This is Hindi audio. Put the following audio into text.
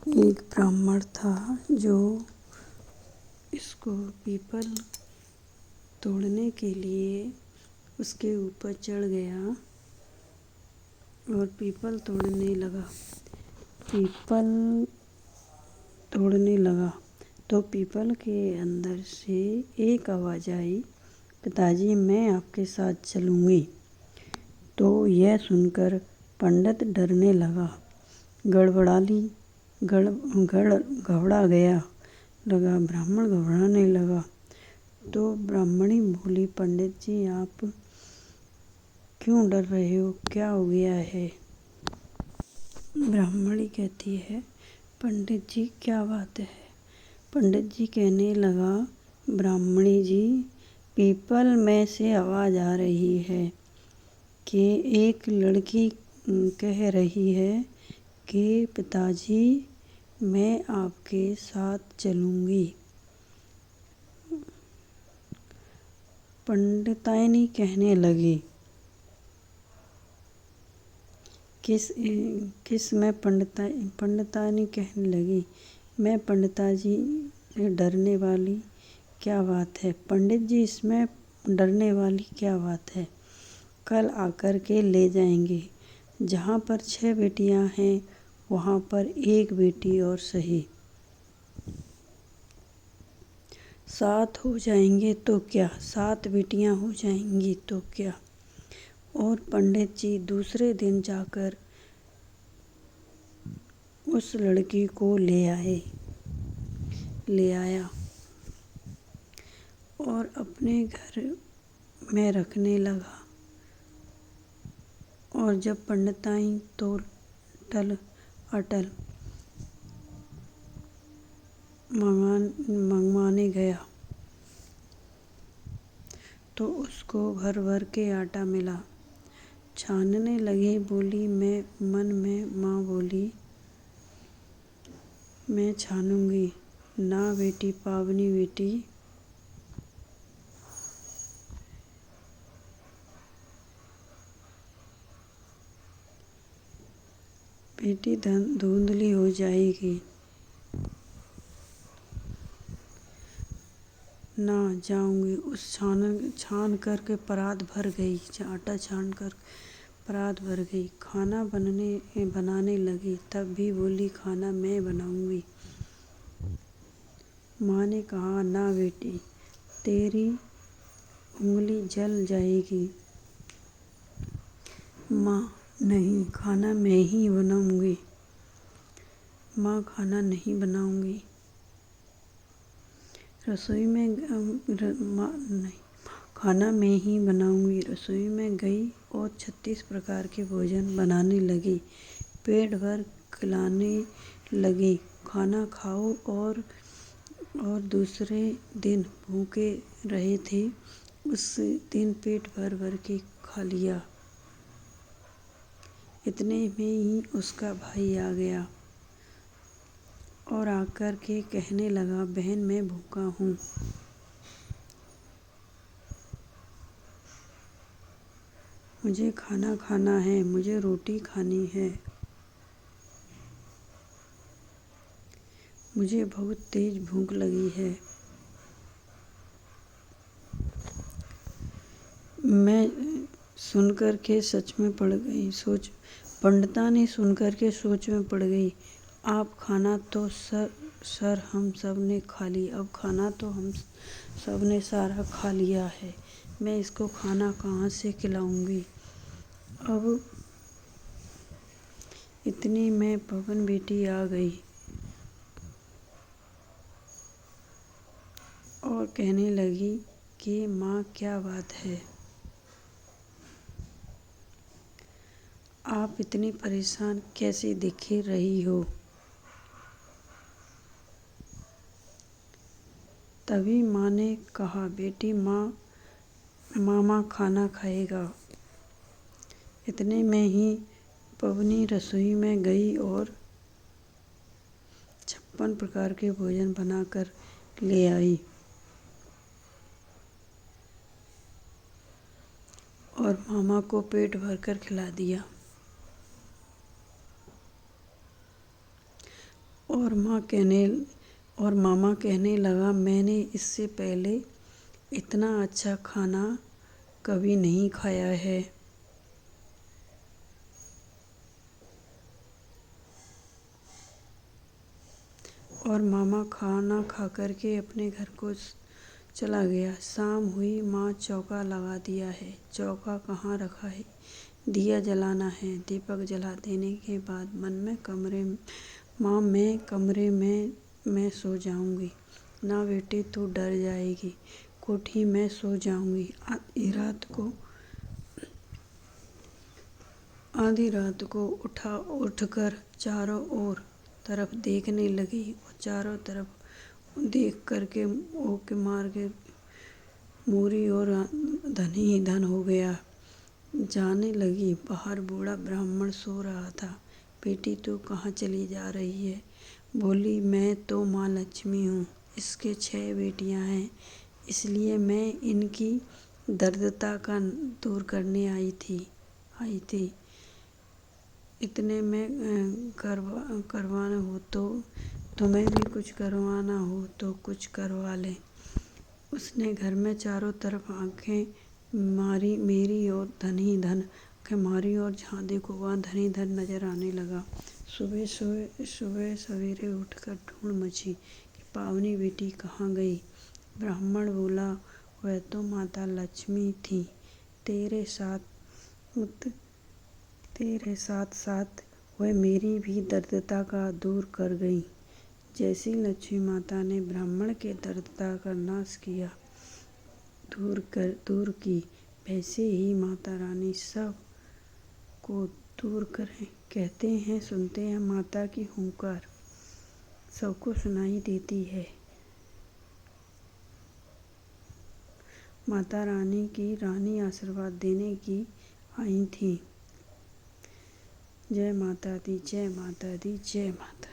एक ब्राह्मण था जो इसको पीपल तोड़ने के लिए उसके ऊपर चढ़ गया और पीपल तोड़ने लगा तो पीपल के अंदर से एक आवाज़ आई, पिताजी मैं आपके साथ चलूँगी। तो यह सुनकर पंडित डरने लगा, ब्राह्मण घबराने लगा। तो ब्राह्मणी बोली, पंडित जी आप क्यों डर रहे हो, क्या हो गया है? ब्राह्मणी कहती है, पंडित जी क्या बात है? पंडित जी कहने लगा, ब्राह्मणी जी पीपल में से आवाज़ आ रही है कि एक लड़की कह रही है कि पिताजी मैं आपके साथ चलूँगी। पंडितानी कहने लगी, किस में पंडितानी कहने लगी, मैं पंडिताजी से डरने वाली क्या बात है? पंडित जी इसमें डरने वाली क्या बात है? कल आकर के ले जाएंगे। जहाँ पर 6 बेटियां हैं वहाँ पर एक बेटी और सही। 7 हो जाएंगे तो क्या, 7 बेटियां हो जाएंगी तो क्या? और पंडित जी दूसरे दिन जाकर उस लड़की को ले आया और अपने घर में रखने लगा। और जब पंडिताई तो अटल मंगवाने गया तो उसको भर भर के आटा मिला। छानने लगी, बोली मैं मन में माँ बोली मैं छानूंगी ना बेटी, पावनी बेटी धुंधली हो जाएगी, ना जाऊंगी। उस छान करके परात भर गई, आटा छान कर परात भर गई। खाना बनाने लगी, तब भी बोली खाना मैं बनाऊंगी। माँ ने कहा, ना बेटी तेरी उंगली जल जाएगी। माँ नहीं, खाना मैं ही बनाऊंगी। माँ खाना नहीं बनाऊंगी। रसोई में नहीं, खाना मैं ही बनाऊंगी। रसोई में गई और 36 प्रकार के भोजन बनाने लगी। पेट भर खिलाने लगी, खाना खाओ। और दूसरे दिन भूखे रहे थे, उस दिन पेट भर भर के खा लिया। इतने में ही उसका भाई आ गया और आकर के कहने लगा, बहन मैं भूखा हूँ, मुझे खाना खाना है, मुझे रोटी खानी है, मुझे बहुत तेज भूख लगी है। मैं सुनकर के सच में पड़ गई, पंडिता ने सुनकर के सोच में पड़ गई। आप खाना तो सर हम सब ने खा ली, अब खाना तो हम सब ने सारा खा लिया है, मैं इसको खाना कहाँ से खिलाऊंगी? अब इतनी में पवन बेटी आ गई और कहने लगी कि माँ क्या बात है, आप इतनी परेशान कैसे दिख रही हो? तभी माँ ने कहा, बेटी मामा खाना खाएगा। इतने में ही पवनी रसोई में गई और 56 प्रकार के भोजन बनाकर ले आई और मामा को पेट भरकर खिला दिया। और मामा कहने लगा, मैंने इससे पहले इतना अच्छा खाना कभी नहीं खाया है। और मामा खाना खा कर के अपने घर को चला गया। शाम हुई, माँ चौका लगा दिया है। चौका कहाँ रखा है? दिया जलाना है। दीपक जला देने के बाद मन में माँ मैं कमरे में मैं सो जाऊंगी। ना बेटे, तू डर जाएगी। कोठी में सो जाऊंगी। आधी रात को उठकर चारों ओर तरफ देखने लगी और चारों तरफ देख करके ओके मार के मूरी और धन ही धन हो गया। जाने लगी। बाहर बूढ़ा ब्राह्मण सो रहा था। बेटी, तू कहाँ चली जा रही है? बोली, मैं तो माँ लक्ष्मी हूँ। इसके 6 बेटियाँ हैं, इसलिए मैं इनकी दरिद्रता का दूर करने आई थी। इतने में करवाना हो तो तुम्हें भी कुछ करवाना हो तो कुछ करवा ले। उसने घर में चारों तरफ आंखें मारी, मेरी और धन ही धन आंखें मारी, और जहाँ देखो वहाँ धन ही धन नजर आने लगा। सुबह सवेरे उठकर ढूंढ मची कि पावनी बेटी कहाँ गई। ब्राह्मण बोला, वह तो माता लक्ष्मी थी, तेरे साथ साथ वह मेरी भी दरिद्रता का दूर कर गई। जैसी लक्ष्मी माता ने ब्राह्मण के दरिद्रता का नाश किया, दूर की, वैसे ही माता रानी सब को दूर करें। कहते हैं, सुनते हैं, माता की हुंकार सबको सुनाई देती है। माता रानी आशीर्वाद देने की आई थी। जय माता दी, जय माता दी, जय माता।